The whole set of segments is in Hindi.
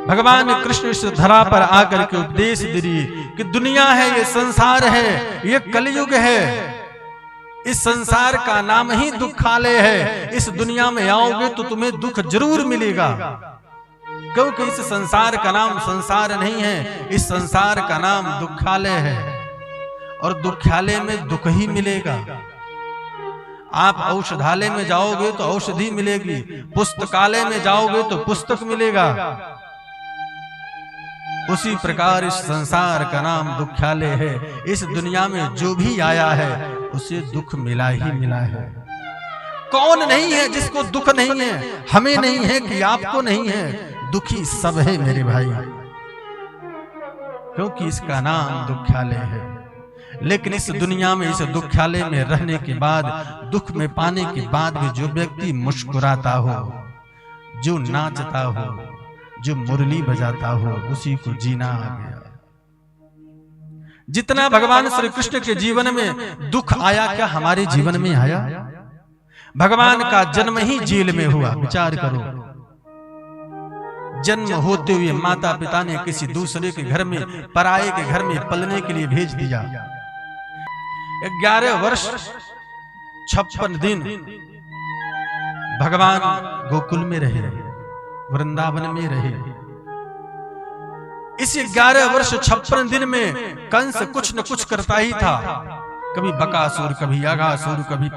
भगवान कृष्ण इस धरा पर आकर के उपदेश दे रही कि दुनिया है, ये संसार है, ये कलयुग है। इस संसार का नाम ही दुखालय है। इस दुनिया में आओगे तो तुम्हें दुख जरूर मिलेगा, क्योंकि इस संसार का नाम संसार नहीं है, इस संसार का नाम दुखालय है। और दुखालय में दुख ही मिलेगा। आप औषधालय में जाओगे तो औषधि मिलेगी, पुस्तकालय में जाओगे तो पुस्तक मिलेगा। उसी प्रकार इस संसार का नाम दुखालय है। इस दुनिया में जो भी आया है उसे दुख मिला ही मिला है। कौन नहीं है जिसको दुख नहीं है? हमें नहीं है कि आपको नहीं है, दुखी सब है मेरे भाई, क्योंकि इसका नाम दुखालय है। लेकिन इस दुनिया में, इस दुखालय में रहने के बाद, दुख में पाने के बाद भी जो व्यक्ति मुस्कुराता हो, जो नाचता हो, जो मुरली बजाता हो, उसी को जीना आ गया। जितना भगवान श्री कृष्ण के जीवन में दुख आया, क्या हमारे जीवन में आया? भगवान का जन्म ही जेल में हुआ। विचार करो, जन्म होते हुए माता पिता ने किसी दूसरे के घर में, पराये के घर में पलने के लिए भेज दिया। 11 वर्ष 56 दिन भगवान गोकुल में रहे, वृंदावन में रहे। इस 11 वर्ष 56 दिन में कंस कुछ न कुछ करता ही था। कभी बकासुर, कभी अघासुर, कभी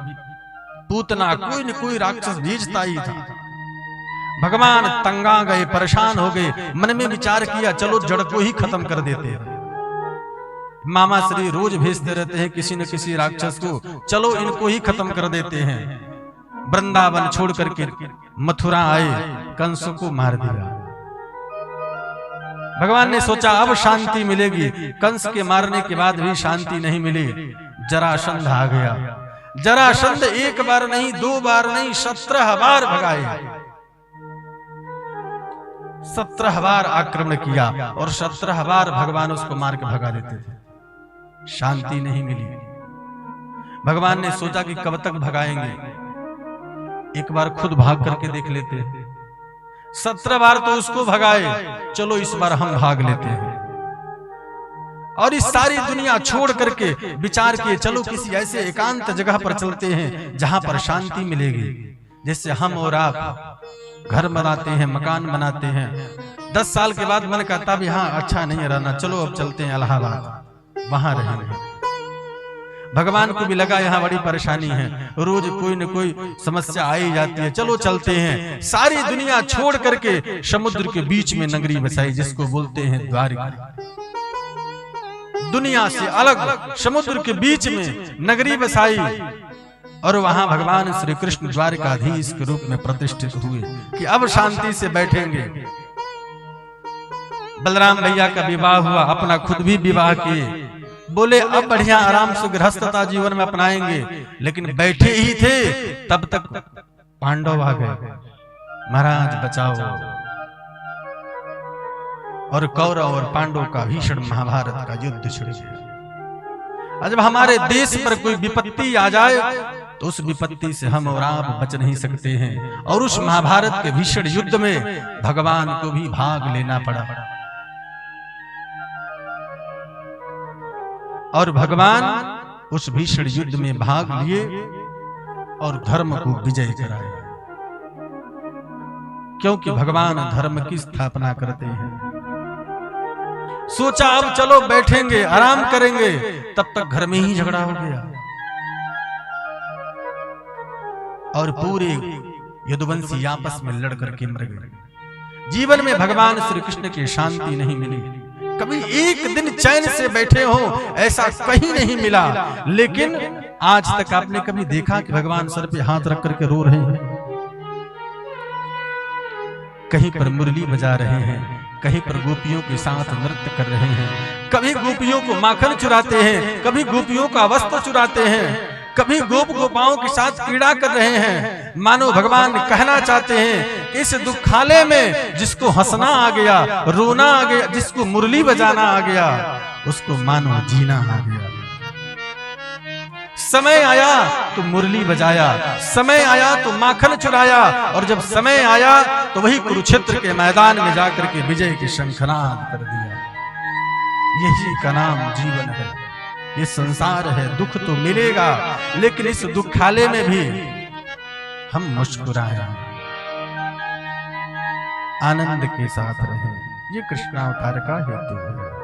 पूतना, कोई न कोई राक्षस भेजता ही था। भगवान तंगा गए, परेशान हो गए। मन में विचार किया, चलो जड़ को ही खत्म कर देते हैं। मामा श्री रोज भेजते रहते हैं किसी न किसी राक्षस को, चलो इनको ही खत्म कर देते हैं। वृंदावन छोड़ करके मथुरा आए, कंस को मार दिया। भगवान ने सोचा अब शांति मिलेगी। कंस के मारने के बाद भी शांति नहीं मिली। जरासंध आ गया। जरासंध एक बार नहीं, 2 बार नहीं, 17 बार भगाए। 17 बार आक्रमण किया और 17 बार भगवान उसको मार के भगा देते थे। शांति नहीं मिली। भगवान ने सोचा कि कब तक भगाएंगे, एक बार खुद भाग करके देख लेते हैं। 17 बार तो उसको भगाए, चलो इस बार हम भाग लेते हैं। और इस सारी दुनिया छोड़ करके विचार किए, चलो किसी ऐसे एकांत जगह पर चलते हैं जहां पर शांति मिलेगी। जैसे हम और आप घर बनाते हैं, मकान बनाते हैं, 10 साल के बाद मन कहता भी हाँ अच्छा नहीं रहना, चलो अब चलते हैं इलाहाबाद, वहां रहेंगे। भगवान को भी लगा यहाँ बड़ी परेशानी है, रोज कोई न कोई समस्या आई जाती है, चलो चलते हैं। सारी दुनिया छोड़ करके समुद्र के बीच में नगरी बसाई, जिसको बोलते हैं द्वारिका। दुनिया से अलग समुद्र के बीच में नगरी बसाई और वहां भगवान श्री कृष्ण द्वारिकाधीश के रूप में प्रतिष्ठित हुए कि अब शांति से बैठेंगे। बलराम भैया का विवाह हुआ, अपना खुद भी विवाह किए, बोले अब बढ़िया आराम से गृहस्थता जीवन में अपनाएंगे। लेकिन बैठे ही थे तब तक पांडव आ गए, महाराज बचाओ। और कौरव और पांडव का भीषण महाभारत का युद्ध छिड़ गया। जब हमारे देश पर कोई विपत्ति आ जाए तो उस विपत्ति से हम और आप बच नहीं सकते हैं। और उस महाभारत के भीषण युद्ध में भगवान को भी भाग लेना पड़ा। और भगवान उस भीषण युद्ध में भाग लिए और धर्म को विजय कराए, क्योंकि भगवान धर्म की स्थापना करते हैं। सोचा अब चलो बैठेंगे, आराम करेंगे, तब तक घर में ही झगड़ा हो गया और पूरे यदुवंशी आपस में लड़ करके मर गए। जीवन में भगवान श्री कृष्ण की शांति नहीं मिली। कभी एक दिन चैन से बैठे हो ऐसा कहीं नहीं मिला। लेकिन आज तक आपने कभी देखा कि भगवान सर पे हाथ रख करके रो रहे हैं? कहीं पर मुरली बजा रहे हैं, कहीं पर गोपियों के साथ नृत्य कर रहे हैं, कभी गोपियों को माखन चुराते हैं, कभी गोपियों का वस्त्र चुराते हैं, कभी गोप गोपाओं के साथ क्रीड़ा कर रहे हैं। मानो भगवान कहना चाहते हैं कि इस दुखालय में जिसको हंसना आ गया, रोना आ गया, जिसको मुरली बजाना आ गया, उसको मानो जीना आ गया। समय आया तो मुरली बजाया, समय आया तो माखन चुराया, और जब समय आया तो वही कुरुक्षेत्र के मैदान में जाकर के विजय की शंखनाद कर दिया। यही का नाम जीवन है, ये संसार है। दुख तो मिलेगा, लेकिन इस दुखालय में भी हम मुस्कुराएं, आनंद के साथ रहें। ये कृष्णावतार का हेतु है।